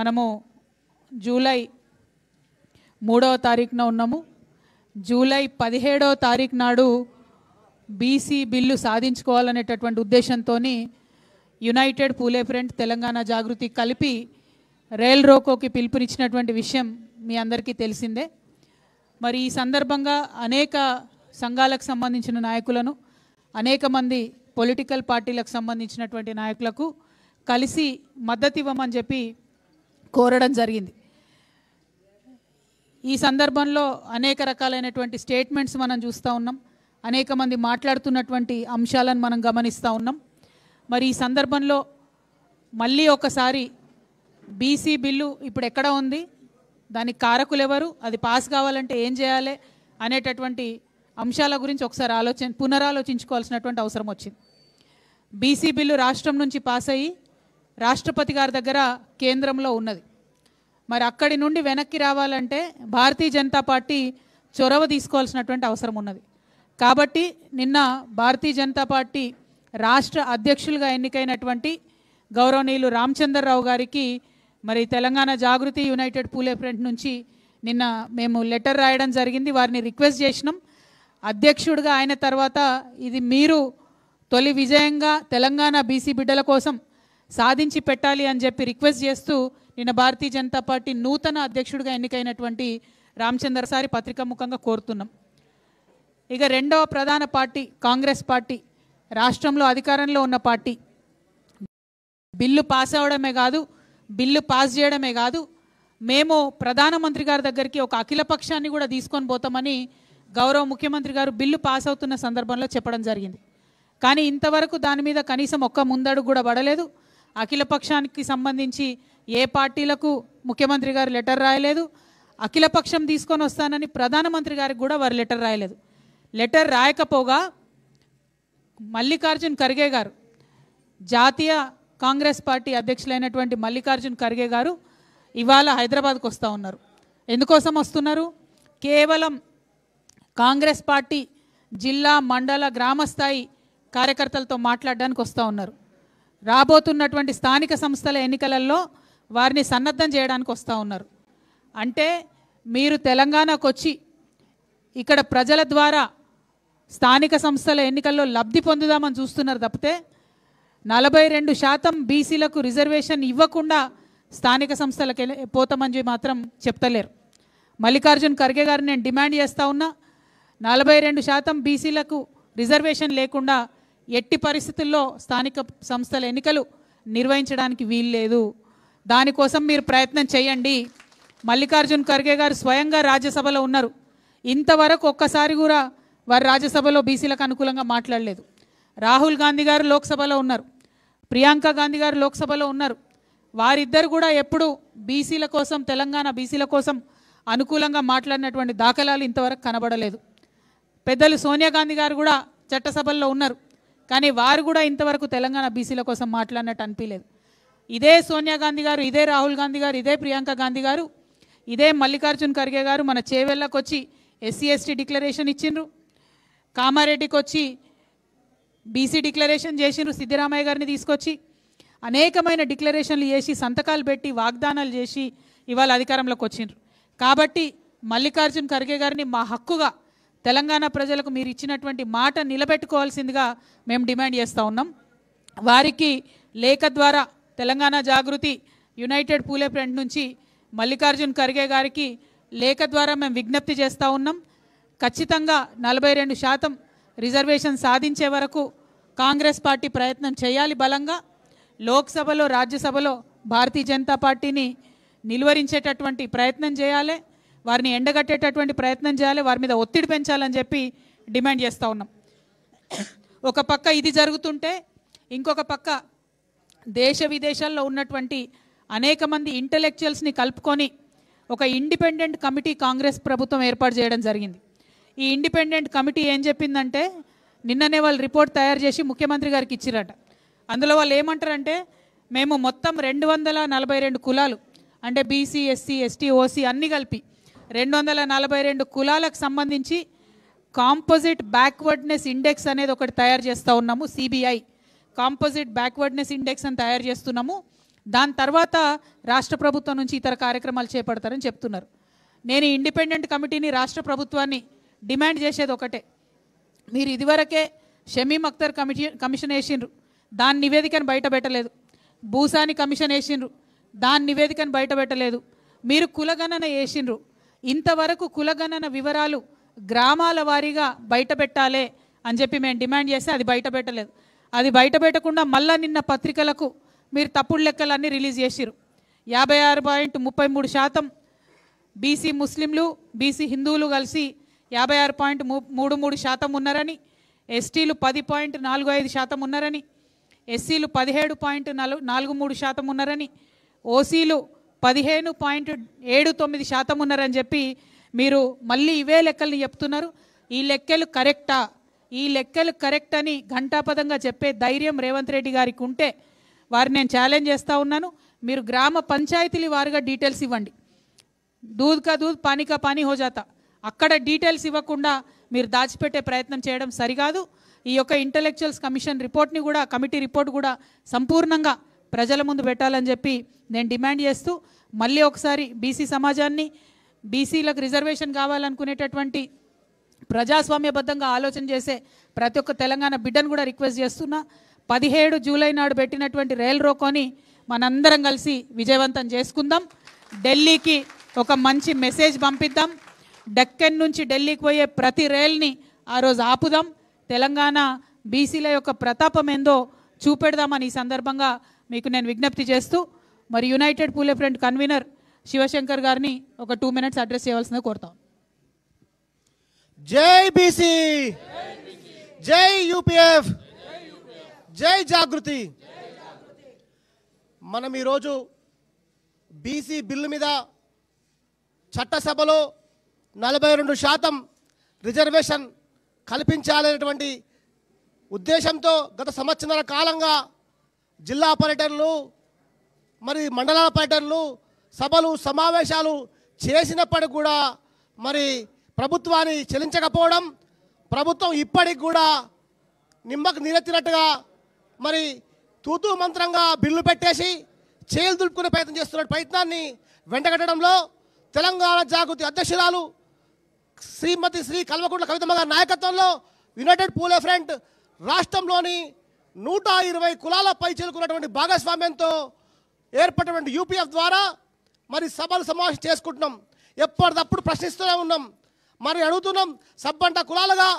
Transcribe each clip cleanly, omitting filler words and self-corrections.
మనము జూలై 3వ తారీఖున ఉన్నాము. జూలై 17వ తారీఖు నాడు బీసీ బిల్లు సాధించుకోవాలనేటటువంటి ఉద్దేశంతో యునైటెడ్ పూలే ఫ్రంట్ తెలంగాణ జాగృతి కలిపి రైల్ రోకోకి పిలుపునిచ్చినటువంటి విషయం మీ అందరికీ తెలిసిందే. మరి ఈ సందర్భంగా అనేక సంఘాలకు సంబంధించిన నాయకులను, అనేక మంది పొలిటికల్ పార్టీలకు సంబంధించినటువంటి నాయకులకు కలిసి మద్దతు ఇవ్వమని చెప్పి కోరడం జరిగింది. ఈ సందర్భంలో అనేక రకాలైనటువంటి స్టేట్మెంట్స్ మనం చూస్తూ ఉన్నాం, అనేక మంది మాట్లాడుతున్నటువంటి అంశాలను మనం గమనిస్తూ ఉన్నాం. మరి ఈ సందర్భంలో మళ్ళీ ఒకసారి బీసీ బిల్లు ఇప్పుడు ఎక్కడ ఉంది, దానికి కారకులు ఎవరు, అది పాస్ కావాలంటే ఏం చేయాలి అనేటటువంటి అంశాల గురించి ఒకసారి పునరాలోచించుకోవాల్సినటువంటి అవసరం వచ్చింది. బీసీ బిల్లు రాష్ట్రం నుంచి పాస్ అయ్యి రాష్ట్రపతి గారి దగ్గర కేంద్రంలో ఉన్నది. మరి అక్కడి నుండి వెనక్కి రావాలంటే భారతీయ జనతా పార్టీ చొరవ తీసుకోవాల్సినటువంటి అవసరం ఉన్నది. కాబట్టి నిన్న భారతీయ జనతా పార్టీ రాష్ట్ర అధ్యక్షులుగా ఎన్నికైనటువంటి గౌరవనీయులు రామచంద్రరావు గారికి మరి తెలంగాణ జాగృతి యునైటెడ్ పూలే ఫ్రంట్ నుంచి నిన్న మేము లెటర్ రాయడం జరిగింది. వారిని రిక్వెస్ట్ చేసినాం, అధ్యక్షుడిగా అయిన తర్వాత ఇది మీరు తొలి విజయంగా తెలంగాణ బీసీ బిడ్డల కోసం సాధించి పెట్టాలి అని చెప్పి రిక్వెస్ట్ చేస్తూ నిన్న భారతీయ జనతా పార్టీ నూతన అధ్యక్షుడిగా ఎన్నికైనటువంటి రామచంద్ర సారి పత్రికాముఖంగా కోరుతున్నాం. ఇక రెండవ ప్రధాన పార్టీ కాంగ్రెస్ పార్టీ, రాష్ట్రంలో అధికారంలో ఉన్న పార్టీ, బిల్లు పాస్ అవడమే కాదు, బిల్లు పాస్ చేయడమే కాదు, మేము ప్రధానమంత్రి గారి దగ్గరికి ఒక అఖిలపక్షాన్ని కూడా తీసుకొని పోతామని గౌరవ ముఖ్యమంత్రి గారు బిల్లు పాస్ అవుతున్న సందర్భంలో చెప్పడం జరిగింది. కానీ ఇంతవరకు దాని మీద కనీసం ఒక్క ముందడుగు కూడా పడలేదు. అఖిలపక్షానికి సంబంధించి ఏ పార్టీలకు ముఖ్యమంత్రి గారు లెటర్ రాయలేదు. అఖిలపక్షం తీసుకొని వస్తానని ప్రధానమంత్రి గారికి కూడా వారు లెటర్ రాయలేదు. లెటర్ రాయకపోగా మల్లికార్జున్ ఖర్గే గారు, జాతీయ కాంగ్రెస్ పార్టీ అధ్యక్షులైనటువంటి మల్లికార్జున్ ఖర్గే గారు ఇవాళ హైదరాబాద్కు వస్తూ ఉన్నారు. ఎందుకోసం వస్తున్నారు? కేవలం కాంగ్రెస్ పార్టీ జిల్లా, మండల, గ్రామస్థాయి కార్యకర్తలతో మాట్లాడడానికి వస్తూ ఉన్నారు. రాబోతున్నటువంటి స్థానిక సంస్థల ఎన్నికలలో వారిని సన్నద్ధం చేయడానికి వస్తూ ఉన్నారు. అంటే మీరు తెలంగాణకు వచ్చి ఇక్కడ ప్రజల ద్వారా స్థానిక సంస్థల ఎన్నికల్లో లబ్ధి పొందుదామని చూస్తున్నారు తప్పితే 42% బీసీలకు రిజర్వేషన్ ఇవ్వకుండా స్థానిక సంస్థలకు పోతామని మాత్రం చెప్తలేరు. మల్లికార్జున్ ఖర్గే గారిని నేను డిమాండ్ చేస్తూ ఉన్నా, 42% బీసీలకు రిజర్వేషన్ లేకుండా ఎట్టి పరిస్థితుల్లో స్థానిక సంస్థల ఎన్నికలు నిర్వహించడానికి వీల్లేదు. దానికోసం మీరు ప్రయత్నం చేయండి. మల్లికార్జున్ ఖర్గే గారు స్వయంగా రాజ్యసభలో ఉన్నారు. ఇంతవరకు ఒక్కసారి కూడా వారు రాజ్యసభలో బీసీలకు అనుకూలంగా మాట్లాడలేదు. రాహుల్ గాంధీ గారు లోక్సభలో ఉన్నారు, ప్రియాంక గాంధీ గారు లోక్సభలో ఉన్నారు. వారిద్దరు కూడా ఎప్పుడు బీసీల కోసం, తెలంగాణ బీసీల కోసం అనుకూలంగా మాట్లాడినటువంటి దాఖలాలు ఇంతవరకు కనబడలేదు. పెద్దలు సోనియా గాంధీ గారు కూడా చట్టసభల్లో ఉన్నారు, కానీ వారు కూడా ఇంతవరకు తెలంగాణ బీసీల కోసం మాట్లాడినట్టు అనిపించలేదు. ఇదే సోనియా గాంధీ గారు, ఇదే రాహుల్ గాంధీ గారు, ఇదే ప్రియాంక గాంధీ గారు, ఇదే మల్లికార్జున్ ఖర్గే గారు మన చేవెళ్ళకు వచ్చి ఎస్సీ ఎస్టీ డిక్లరేషన్ ఇచ్చిండ్రు, కామారెడ్డికి వచ్చి బీసీ డిక్లరేషన్ చేసిండ్రు, సిద్దిరామయ్య గారిని తీసుకొచ్చి అనేకమైన డిక్లరేషన్లు చేసి సంతకాలు పెట్టి వాగ్దానాలు చేసి ఇవాళ అధికారంలోకి వచ్చిండ్రు. కాబట్టి మల్లికార్జున్ ఖర్గే గారిని మా హక్కుగా తెలంగాణ ప్రజలకు మీరు ఇచ్చినటువంటి మాట నిలబెట్టుకోవాల్సిందిగా మేము డిమాండ్ చేస్తూ ఉన్నాం. వారికి లేఖ ద్వారా తెలంగాణ జాగృతి యునైటెడ్ పూలే ఫ్రంట్ నుంచి మల్లికార్జున్ ఖర్గే గారికి లేఖ ద్వారా మేము విజ్ఞప్తి చేస్తూ ఉన్నాం. ఖచ్చితంగా 42% రిజర్వేషన్ సాధించే వరకు కాంగ్రెస్ పార్టీ ప్రయత్నం చేయాలి. బలంగా లోక్సభలో, రాజ్యసభలో భారతీయ జనతా పార్టీని నిలువరించేటటువంటి ప్రయత్నం చేయాలి, వారిని ఎండగట్టేటటువంటి ప్రయత్నం చేయాలి, వారి మీద ఒత్తిడి పెంచాలని చెప్పి డిమాండ్ చేస్తూ ఉన్నాం. ఒక పక్క ఇది జరుగుతుంటే ఇంకొక పక్క దేశ విదేశాల్లో ఉన్నటువంటి అనేక మంది ఇంటెలెక్చువల్స్ని కలుపుకొని ఒక ఇండిపెండెంట్ కమిటీ కాంగ్రెస్ ప్రభుత్వం ఏర్పాటు చేయడం జరిగింది. ఈ ఇండిపెండెంట్ కమిటీ ఏం చెప్పిందంటే, నిన్ననే వాళ్ళు రిపోర్ట్ తయారు చేసి ముఖ్యమంత్రి గారికి ఇచ్చిరట. అందులో వాళ్ళు ఏమంటారంటే, మేము మొత్తం 242 కులాలు, అంటే బీసీ, ఎస్సీ, ఎస్టీ, ఓసీ అన్నీ కలిపి 242 కులాలకు సంబంధించి కాంపోజిట్ బ్యాక్వర్డ్నెస్ ఇండెక్స్ అనేది ఒకటి తయారు చేస్తూ ఉన్నాము. సిబిఐ కాంపోజిట్ బ్యాక్వర్డ్నెస్ ఇండెక్స్ అని తయారు చేస్తున్నాము. దాని తర్వాత రాష్ట్ర ప్రభుత్వం నుంచి ఇతర కార్యక్రమాలు చేపడతారని చెప్తున్నారు. నేను ఇండిపెండెంట్ కమిటీని రాష్ట్ర ప్రభుత్వాన్ని డిమాండ్ చేసేది ఒకటే, మీరు ఇదివరకే షమీమ్ అఖ్తర్ కమిషన్ వేసిండ్రు, దాని నివేదికను బయట పెట్టలేదు. భూసాని కమిషన్ వేసిండ్రు, దాని నివేదికను బయట పెట్టలేదు. మీరు కులగణన వేసిండ్రు, ఇంతవరకు కులగణన వివరాలు గ్రామాల వారీగా బయట పెట్టాలి అని చెప్పి మేము డిమాండ్ చేస్తే అది బయట పెట్టలేదు. అది బయట పెట్టకుండా మళ్ళా నిన్న పత్రికలకు మీరు తప్పుడు లెక్కలన్నీ రిలీజ్ చేసిరు. 56.33% బీసీ ముస్లింలు బీసీ హిందువులు కలిసి 56.33% ఉన్నారని, ఎస్టీలు 10.45% ఉన్నారని, ఎస్సీలు 17.43% ఉన్నారని, ఓసీలు 15.79% ఉన్నారని చెప్పి మీరు మళ్ళీ ఇవే లెక్కల్ని చెప్తున్నారు. ఈ లెక్కలు కరెక్టా? ఈ లెక్కలు కరెక్ట్ అని ఘంటాపదంగా చెప్పే ధైర్యం రేవంత్ రెడ్డి గారికి ఉంటే వారిని నేను ఛాలెంజ్ చేస్తూ ఉన్నాను. మీరు గ్రామ పంచాయతీల వారుగా డీటెయిల్స్ ఇవ్వండి. దూద్ కా దూద్ పానీ కా పానీ హో జాతా. అక్కడ డీటెయిల్స్ ఇవ్వకుండా మీరు దాచిపెట్టే ప్రయత్నం చేయడం సరికాదు. ఈ యొక్క ఇంటెలెక్చువల్స్ కమిషన్ రిపోర్ట్ని కూడా, కమిటీ రిపోర్ట్ కూడా సంపూర్ణంగా ప్రజల ముందు పెట్టాలని చెప్పి నేను డిమాండ్ చేస్తూ, మళ్ళీ ఒకసారి బీసీ సమాజాన్ని, బీసీలకు రిజర్వేషన్ కావాలనుకునేటటువంటి ప్రజాస్వామ్యబద్ధంగా ఆలోచన చేసే ప్రతి ఒక్క తెలంగాణ బిడ్డను కూడా రిక్వెస్ట్ చేస్తున్నా, 17 జూలై నాడు పెట్టినటువంటి రైల్ రోకోని మనందరం కలిసి విజయవంతం చేసుకుందాం. ఢిల్లీకి ఒక మంచి మెసేజ్ పంపిద్దాం. డెక్కన్ నుంచి ఢిల్లీకి పోయే ప్రతి రైల్ని ఆ రోజు ఆపుదాం. తెలంగాణ బీసీల యొక్క ప్రతాపం ఏందో చూపెడదామని ఈ సందర్భంగా మీకు నేను విజ్ఞప్తి చేస్తూ, మరి యునైటెడ్ పూలే ఫ్రంట్ కన్వీనర్ శివశంకర్ గారిని ఒక 2 minutes అడ్రస్ చేయవలసిందిగా కోరుతాం. జై బీసీ, జై యూపీఎఫ్, జై జాగృతి. మనం ఈరోజు బీసీ బిల్లు మీద చట్టసభలో 42% రిజర్వేషన్ కల్పించాలనేటువంటి ఉద్దేశంతో గత సంవత్సరాల కాలంగా జిల్లా పర్యటనలు, మరి మండలాల పర్యటనలు, సభలు, సమావేశాలు చేసినప్పటికి కూడా మరి ప్రభుత్వాన్ని చెల్లించకపోవడం, ప్రభుత్వం ఇప్పటికి కూడా నిమ్మకు నీరెత్తినట్టుగా మరి తూతూ మంత్రంగా బిల్లు పెట్టేసి చేలు దులుపుకునే ప్రయత్నం చేస్తున్న ప్రయత్నాన్ని వెంటగట్టడంలో తెలంగాణ జాగృతి అధ్యక్షురాలు శ్రీమతి శ్రీ కల్వకుంట్ల కవితమ్మ గారి నాయకత్వంలో యునైటెడ్ పూలే ఫ్రంట్ రాష్ట్రంలోని 120 కులాలపై చేరుకున్నటువంటి భాగస్వామ్యంతో ఏర్పడినటువంటి యూపీఎఫ్ ద్వారా మరి సభలు సమావేశం చేసుకుంటున్నాం. ఎప్పటికప్పుడు ప్రశ్నిస్తూనే ఉన్నాం. మరి అడుగుతున్నాం, సబ్బంట కులాలుగా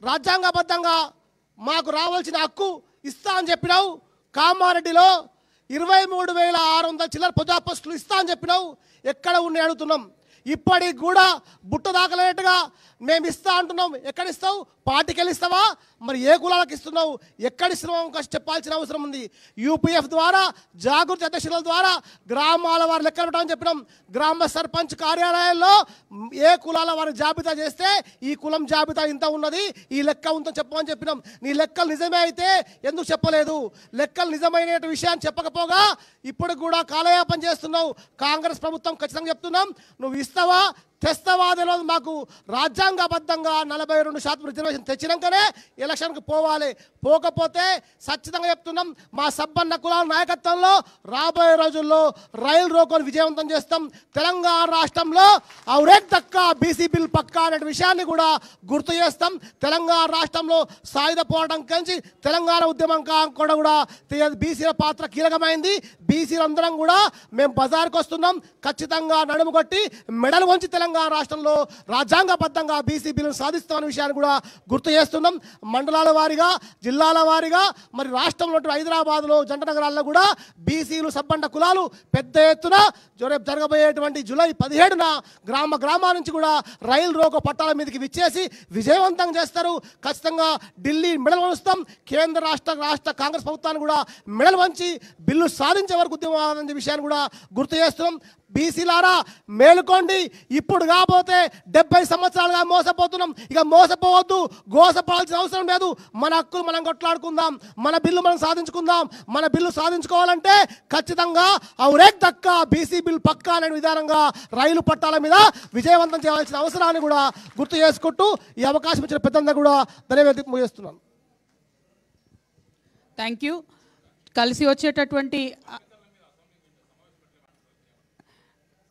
రాజ్యాంగబద్ధంగా మాకు రావాల్సిన హక్కు ఇస్తా అని చెప్పినావు. కామారెడ్డిలో 23,600 చిల్లర ప్రజా పోస్టులు ఇస్తా అని చెప్పినావు. ఎక్కడ ఉన్నాయి అడుగుతున్నాం. ఇప్పటికి కూడా బుట్ట దాకలేనట్టుగా మేము ఇస్తా అంటున్నాం. ఎక్కడిస్తావు? పార్టీకి వెళ్ళిస్తావా? మరి ఏ కులాలకు ఇస్తున్నావు? ఎక్కడిస్తున్నావు? చెప్పాల్సిన అవసరం ఉంది. యూపీఎఫ్ ద్వారా, జాగృతి అధ్యక్షుల ద్వారా గ్రామాల వారి లెక్కలు పెట్టమని చెప్పినాం. గ్రామ సర్పంచ్ కార్యాలయాల్లో ఏ కులాల వారి జాబితా చేస్తే ఈ కులం జాబితా ఇంత ఉన్నది, ఈ లెక్క ఉందని చెప్పమని చెప్పినాం. నీ లెక్కలు నిజమే అయితే ఎందుకు చెప్పలేదు? లెక్కలు నిజమైన విషయాన్ని చెప్పకపోగా ఇప్పుడు కూడా కాలయాపన చేస్తున్నావు. కాంగ్రెస్ ప్రభుత్వం ఖచ్చితంగా చెప్తున్నాం, నువ్వు ఇస్తావా తెస్తావా తెలియదు మాకు. రాజ్యాంగబద్ధంగా 42% రిజర్వేషన్ తెచ్చినాకనే ఎలక్షన్కి పోవాలి. పోకపోతే ఖచ్చితంగా చెప్తున్నాం, మా సబ్బన్న కులాల నాయకత్వంలో రాబోయే రోజుల్లో రైలు రోకోని విజయవంతం చేస్తాం. తెలంగాణ రాష్ట్రంలో ఔరేక్ దక్కా బీసీ బిల్ పక్కా అనే విషయాన్ని కూడా గుర్తు చేస్తాం. తెలంగాణ రాష్ట్రంలో సాయుధ పోరాటం కంచి తెలంగాణ ఉద్యమం కూడా బీసీల పాత్ర కీలకమైంది. బీసీలందరం కూడా మేము బజార్కి వస్తున్నాం. ఖచ్చితంగా నడుము కొట్టి మెడలు వంచి తెలంగాణ రాష్ట్రంలో రాజ్యాంగబద్ధంగా బీసీ బిల్లును సాధిస్తామనే విషయాన్ని కూడా గుర్తు చేస్తున్నాం. మండలాల వారీగా, జిల్లాల వారీగా, మరి రాష్ట్రంలో హైదరాబాద్లో జంట నగరాల్లో కూడా బీసీలు సబ్బండ కులాలు పెద్ద ఎత్తున రేపు జరగబోయేటువంటి జూలై 17న గ్రామాల నుంచి కూడా రైలు రోకో పట్టాల మీదకి విచ్చేసి విజయవంతం చేస్తారు. ఖచ్చితంగా ఢిల్లీ మెడలు వంచుతాం. కేంద్ర రాష్ట్ర కాంగ్రెస్ ప్రభుత్వాన్ని కూడా మెడలు వంచి బిల్లు సాధించే వరకు ఉద్యమం విషయాన్ని కూడా గుర్తు చేస్తున్నాం. బీసీలారా మేలుకోండి. ఇప్పుడు కాకపోతే 70 సంవత్సరాలుగా మోసపోతున్నాం. ఇక మోసపోవద్దు, గోసపడాల్సిన అవసరం లేదు. మన హక్కులు మనం కొట్లాడుకుందాం, మన బిల్లు మనం సాధించుకుందాం. మన బిల్లు సాధించుకోవాలంటే ఖచ్చితంగా ఔరేక్ దక్కా బీసీ బిల్ పక్కా అనే విధానంగా రైలు పట్టాల మీద విజయవంతం చేయాల్సిన అవసరాన్ని కూడా గుర్తు చేసుకుంటూ ఈ అవకాశం ఇచ్చిన పెద్దంతా కూడా ధన్యవాదాలు ముగిస్తున్నాను. Thank you. కలిసి వచ్చేటటువంటి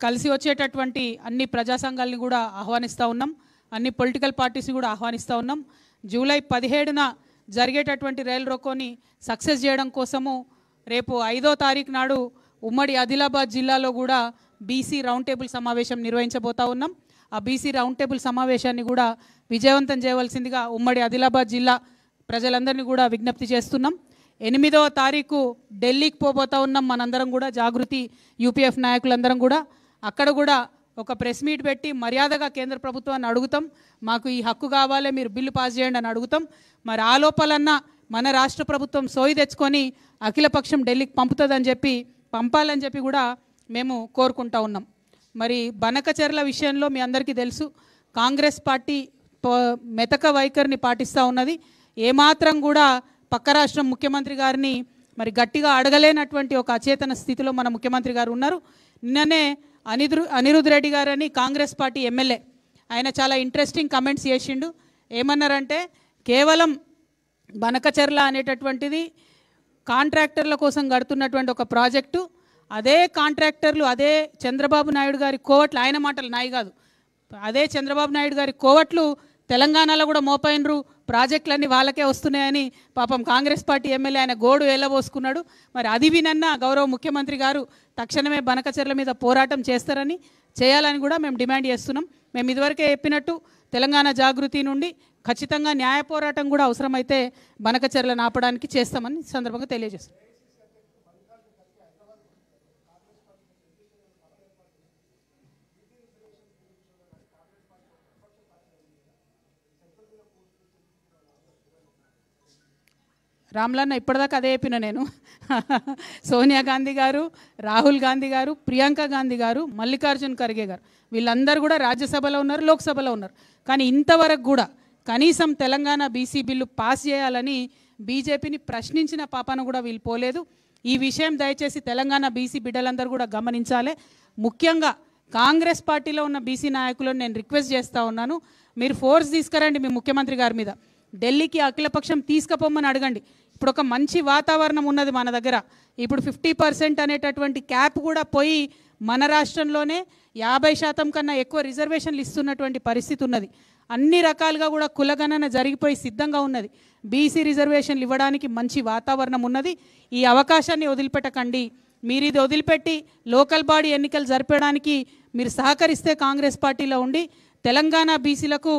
కలిసి వచ్చేటటువంటి అన్ని ప్రజా సంఘాలని కూడా ఆహ్వానిస్తూ ఉన్నాం, అన్ని పొలిటికల్ పార్టీస్ని కూడా ఆహ్వానిస్తూ ఉన్నాం. జూలై 17న జరిగేటటువంటి రైలు రోకోని సక్సెస్ చేయడం కోసము రేపు 5వ తారీఖు నాడు ఉమ్మడి ఆదిలాబాద్ జిల్లాలో కూడా బీసీ రౌండ్ టేబుల్ సమావేశం నిర్వహించబోతా ఉన్నాం. ఆ బీసీ రౌండ్ టేబుల్ సమావేశాన్ని కూడా విజయవంతం చేయవలసిందిగా ఉమ్మడి ఆదిలాబాద్ జిల్లా ప్రజలందరినీ కూడా విజ్ఞప్తి చేస్తున్నాం. 8వ తారీఖు ఢిల్లీకి పోబోతా ఉన్నాం మనందరం కూడా, జాగృతి యూపీఎఫ్ నాయకులందరం కూడా. అక్కడ కూడా ఒక ప్రెస్ మీట్ పెట్టి మర్యాదగా కేంద్ర ప్రభుత్వాన్ని అడుగుతాం, మాకు ఈ హక్కు కావాలి, మీరు బిల్లు పాస్ చేయండి అని అడుగుతాం. మరి ఆ లోపలన్నా మన రాష్ట్ర ప్రభుత్వం సోయి తెచ్చుకొని అఖిలపక్షం ఢిల్లీకి పంపాలని చెప్పి కూడా మేము కోరుకుంటా ఉన్నాం. మరి బనకచెర్ల విషయంలో మీ అందరికీ తెలుసు, కాంగ్రెస్ పార్టీ మెతక వైఖరిని పాటిస్తూ ఉన్నది. ఏమాత్రం కూడా పక్క రాష్ట్రం ముఖ్యమంత్రి గారిని మరి గట్టిగా అడగలేనటువంటి ఒక అచేతన స్థితిలో మన ముఖ్యమంత్రి గారు ఉన్నారు. నిన్ననే అనిరుద్ రెడ్డి గారని కాంగ్రెస్ పార్టీ ఎమ్మెల్యే, ఆయన చాలా ఇంట్రెస్టింగ్ కమెంట్స్ చేసిండు. ఏమన్నారంటే, కేవలం బనకచెర్ల అనేటటువంటిది కాంట్రాక్టర్ల కోసం కడుతున్నటువంటి ఒక ప్రాజెక్టు, అదే కాంట్రాక్టర్లు అదే చంద్రబాబు నాయుడు గారి కోవట్లు, ఆయన మాటలు నాయి కాదు, అదే చంద్రబాబు నాయుడు గారి కోవట్లు తెలంగాణలో కూడా మోపైనరు, ప్రాజెక్టులన్నీ వాళ్ళకే వస్తున్నాయని పాపం కాంగ్రెస్ పార్టీ ఎమ్మెల్యే ఆయన గోడు వెళ్ళబోసుకున్నాడు. మరి అది వినన్నా గౌరవ ముఖ్యమంత్రి గారు తక్షణమే బనకచెర్ల మీద పోరాటం చేయాలని కూడా మేము డిమాండ్ చేస్తున్నాం. మేము ఇదివరకే చెప్పినట్టు తెలంగాణ జాగృతి నుండి ఖచ్చితంగా న్యాయ పోరాటం కూడా అవసరమైతే బనకచెర్లను ఆపడానికి చేస్తామని సందర్భంగా తెలియజేస్తాం. రామ్లన్న ఇప్పటిదాకా అదే చెప్పిన నేను. సోనియా గాంధీ గారు, రాహుల్ గాంధీ గారు, ప్రియాంక గాంధీ గారు, మల్లికార్జున్ ఖర్గే గారు వీళ్ళందరూ కూడా రాజ్యసభలో ఉన్నారు, లోక్సభలో ఉన్నారు. కానీ ఇంతవరకు కూడా కనీసం తెలంగాణ బీసీ బిల్లు పాస్ చేయాలని బీజేపీని ప్రశ్నించిన పాపాన కూడా వీళ్ళు పోలేదు. ఈ విషయం దయచేసి తెలంగాణ బీసీ బిడ్డలందరూ కూడా గమనించాలి. ముఖ్యంగా కాంగ్రెస్ పార్టీలో ఉన్న బీసీ నాయకులను నేను రిక్వెస్ట్ చేస్తూ ఉన్నాను, మీరు ఫోర్స్ తీసుకురండి మీ ముఖ్యమంత్రి గారి మీద, ఢిల్లీకి అఖిలపక్షం తీసుకుపోమని అడగండి. ఇప్పుడు ఒక మంచి వాతావరణం ఉన్నది మన దగ్గర. ఇప్పుడు 50% అనేటటువంటి క్యాప్ కూడా పోయి మన రాష్ట్రంలోనే 50% కన్నా ఎక్కువ రిజర్వేషన్లు ఇస్తున్నటువంటి పరిస్థితి ఉన్నది. అన్ని రకాలుగా కూడా కులగణన జరిగిపోయి సిద్ధంగా ఉన్నది. బీసీ రిజర్వేషన్లు ఇవ్వడానికి మంచి వాతావరణం ఉన్నది. ఈ అవకాశాన్ని వదిలిపెట్టకండి. మీరు ఇది వదిలిపెట్టి లోకల్ బాడీ ఎన్నికలు జరపడానికి మీరు సహకరిస్తే కాంగ్రెస్ పార్టీలో ఉండి తెలంగాణ బీసీలకు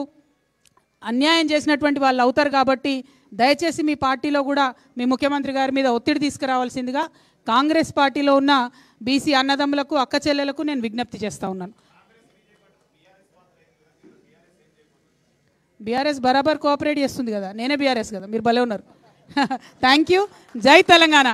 అన్యాయం చేసినటువంటి వాళ్ళు అవుతారు. కాబట్టి దయచేసి మీ పార్టీలో కూడా మీ ముఖ్యమంత్రి గారి మీద ఒత్తిడి తీసుకురావాల్సిందిగా కాంగ్రెస్ పార్టీలో ఉన్న బీసీ అన్నదమ్ములకు, అక్క చెల్లెలకు నేను విజ్ఞప్తి చేస్తూ ఉన్నాను. బీఆర్ఎస్ బరాబర్ కోఆపరేట్ చేస్తుంది కదా, నేనే బీఆర్ఎస్ కదా, మీరు భలే ఉన్నారు. Thank you. జై తెలంగాణ.